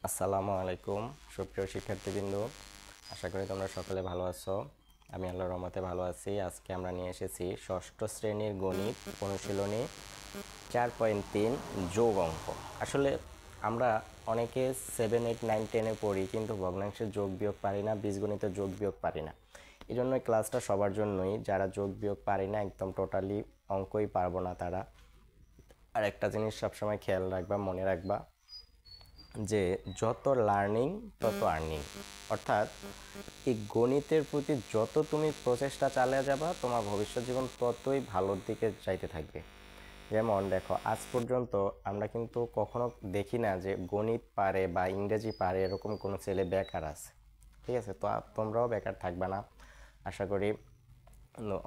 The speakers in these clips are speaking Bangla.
আসসালামু আলাইকুম সুপ্রিয় শিক্ষার্থীবৃন্দ, আশা করি তোমরা সকলে ভালো আছো। আমি আল্লাহর রহমতে ভালো আছি। আজকে আমরা নিয়ে এসেছি ষষ্ঠ শ্রেণীর গণিত অনুশীলনী 4.3 যোগ অঙ্ক। আসলে আমরা অনেকে 7, 8, 9, 10-এ পড়ি, কিন্তু ভগ্নাংশের যোগ বিয়োগ পারি না, বীজগণিতের যোগ বিয়োগ পারি না। এই জন্য ক্লাসটা সবার জন্যই, যারা যোগ বিয়োগ পারি না, একদম টোটালি অঙ্কই পারবো না তারা। আর একটা জিনিস সবসময় খেয়াল রাখবা, মনে রাখবা যে যত লার্নিং তত আর্নিং, অর্থাৎ এই গণিতের প্রতি যত তুমি প্রচেষ্টা চালিয়ে যাবা, তোমার ভবিষ্যৎ জীবন ততই ভালোর দিকে যাইতে থাকবে। যেমন দেখো, আজ পর্যন্ত আমরা কিন্তু কখনো দেখি না যে গণিত পারে বা ইংরেজি পারে এরকম কোনো ছেলে বেকার আছে। ঠিক আছে, তো তোমরাও বেকার থাকবে না। আশা করি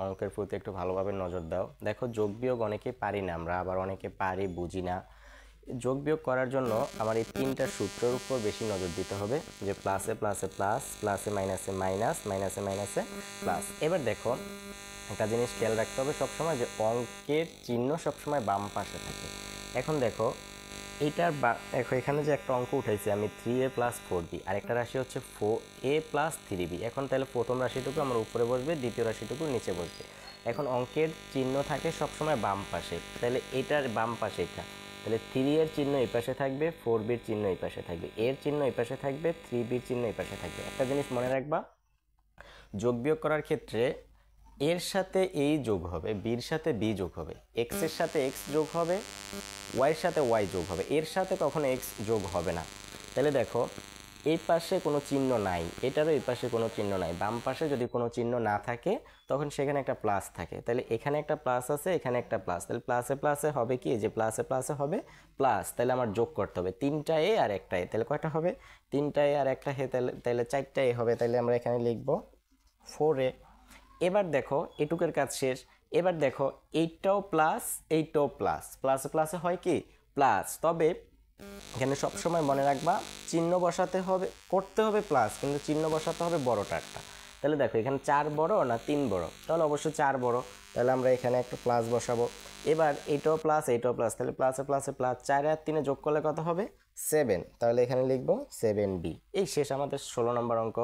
অঙ্কের প্রতি একটু ভালোভাবে নজর দাও। দেখো, যোগ বিয়োগ অনেকেই পারি না আমরা, আবার অনেকে পারি, বুঝি না। যোগ বিয়োগ করার জন্য আমার এই তিনটা সূত্রের উপর বেশি নজর দিতে হবে, যে প্লাসে প্লাসে প্লাস, প্লাসে মাইনাসে মাইনাস, মাইনাসে মাইনাসে প্লাস। এবার দেখো, একটা জিনিস খেয়াল রাখতে হবে সবসময়, যে অঙ্কের চিহ্ন সবসময় বাম পাশে থাকে। এখন দেখো, এইটার দেখো এখানে যে একটা অঙ্ক উঠাইছি আমি 3a + 4b, আর একটা রাশি হচ্ছে 4a + 3b। এখন তাহলে প্রথম রাশিটুকু আমার উপরে বসবে, দ্বিতীয় রাশিটুকু নিচে বসবে। এখন অঙ্কের চিহ্ন থাকে সবসময় বাম পাশে, তাহলে এটার বাম পাশে এটা, তাহলে 3 এর চিহ্ন এই পাশে থাকবে, 4bর চিহ্ন এই পাশে থাকবে, এর চিহ্ন এই পাশে থাকবে, 3bর চিহ্ন এই পাশে থাকবে। একটা জিনিস মনে রাখবা, যোগ বিয়োগ করার ক্ষেত্রে এর সাথে এই যোগ হবে, বির সাথে বি যোগ হবে, এক্স এর সাথে এক্স যোগ হবে, ওয়াইয়ের সাথে ওয়াই যোগ হবে, এর সাথে কখনো এক্স যোগ হবে না। তাহলে দেখো, এই পাশে কোনো চিহ্ন নাই, এটারও এই পাশে কোনো চিহ্ন নাই। বাম পাশে যদি কোনো চিহ্ন না থাকে তখন সেখানে একটা প্লাস থাকে, তাহলে এখানে একটা প্লাস আছে, এখানে একটা প্লাস, তাহলে প্লাসে প্লাসে হবে কি, যে প্লাসে প্লাসে হবে প্লাস। তাহলে আমার যোগ করতে হবে 3টা এ আর একটা এ, তাহলে কয়টা হবে, 3টা এ আর একটা হে, তাহলে 4টা এ হবে। তাহলে আমরা এখানে লিখবো 4a। এবার দেখো, এটুকের কাজ শেষ। এবার দেখো, এইটাও প্লাস, এইটাও প্লাস, প্লাসে প্লাসে হয় কি প্লাস। তবে এখানে সবসময় মনে রাখবা, চিহ্ন বসাতে হবে, করতে হবে প্লাস, কিন্তু চিহ্ন বসাতে হবে বড়টারটা। তাহলে দেখো, এখানে 4 বড় না 3 বড়, তাহলে অবশ্যই 4 বড়, তাহলে আমরা এখানে একটা প্লাস বসাবো। এবার এইটাও প্লাস, এইটাও প্লাস, তাহলে প্লাসে প্লাসে প্লাস, 4 আর 3 যোগ করলে কত হবে 7, তাহলে এখানে লিখবো 7b। এই শেষ আমাদের 16 নম্বর অঙ্ক।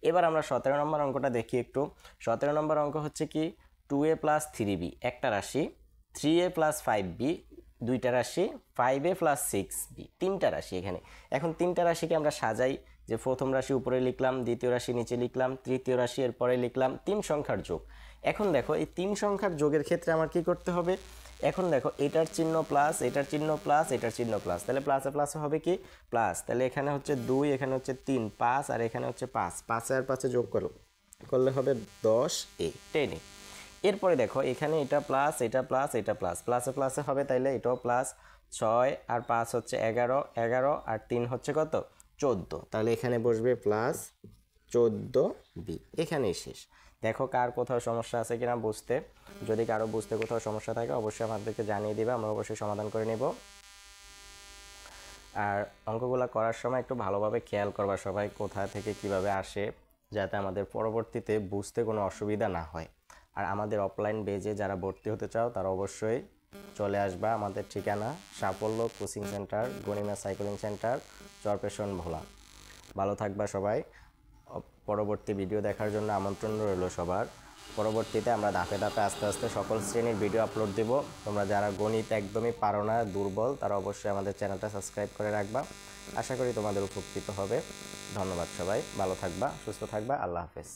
এবার আমরা 17 নম্বর অঙ্কটা দেখি একটু। 17 নম্বর অঙ্ক হচ্ছে কি, 2a + 3b একটা রাশি, 3a + 5b দুইটা রাশি, 5a + 6b তিনটা রাশি। এখানে এখন তিনটা রাশিকে আমরা সাজাই, যে প্রথম রাশি উপরে লিখলাম, দ্বিতীয় রাশি নিচে লিখলাম, তৃতীয় রাশি এরপরে লিখলাম। 3 সংখ্যার যোগ। এখন দেখো, এই 3 সংখ্যার যোগের ক্ষেত্রে আমার কি করতে হবে, এখন দেখো, এটার চিহ্ন প্লাস, এটার চিহ্ন প্লাস, এটার চিহ্ন প্লাস, তাহলে প্লাসে প্লাসে হবে কি প্লাস। তাহলে এখানে হচ্ছে 2, এখানে হচ্ছে 3, 5, আর এখানে হচ্ছে 5, 5 আর 5 যোগ করলে হবে 10a, 10a। এরপরে দেখো, এখানে এটা প্লাস, এটা প্লাস, এটা প্লাস, প্লাসে প্লাসে হবে, তাইলে এটাও প্লাস। 6 আর 5 হচ্ছে 11, 11 আর 3 হচ্ছে কত 14, তাহলে এখানে বসবে প্লাস 14b। এখানেই শেষ। দেখো, কার কোথাও সমস্যা আছে কিনা বুঝতে, যদি কারো বুঝতে কোথাও সমস্যা থাকে অবশ্যই আমাদেরকে জানিয়ে দিবে, আমরা অবশ্যই সমাধান করে নেব। আর অঙ্কগুলো করার সময় একটু ভালোভাবে খেয়াল করবা সবাই, কোথা থেকে কিভাবে আসে, যাতে আমাদের পরবর্তীতে বুঝতে কোনো অসুবিধা না হয়। আর আমাদের অফলাইন বেজে যারা ভর্তি হতে চাও তারা অবশ্যই চলে আসবা। আমাদের ঠিকানা সাফল্য কোচিং সেন্টার, গণিমা সাইক্লিং সেন্টার, চরপেশন ভোলা। ভালো থাকবা সবাই। পরবর্তী ভিডিও দেখার জন্য আমন্ত্রণ রইল সবার। পরবর্তীতে আমরা ধাপে ধাপে আস্তে আস্তে সকল শ্রেণীর ভিডিও আপলোড দেব। তোমরা যারা গণিত একদমই পারো না, দুর্বল, তারা অবশ্যই আমাদের চ্যানেলটা সাবস্ক্রাইব করে রাখবা। আশা করি তোমাদের উপকৃত হবে। ধন্যবাদ সবাই, ভালো থাকবা, সুস্থ থাকবা, আল্লাহ হাফেজ।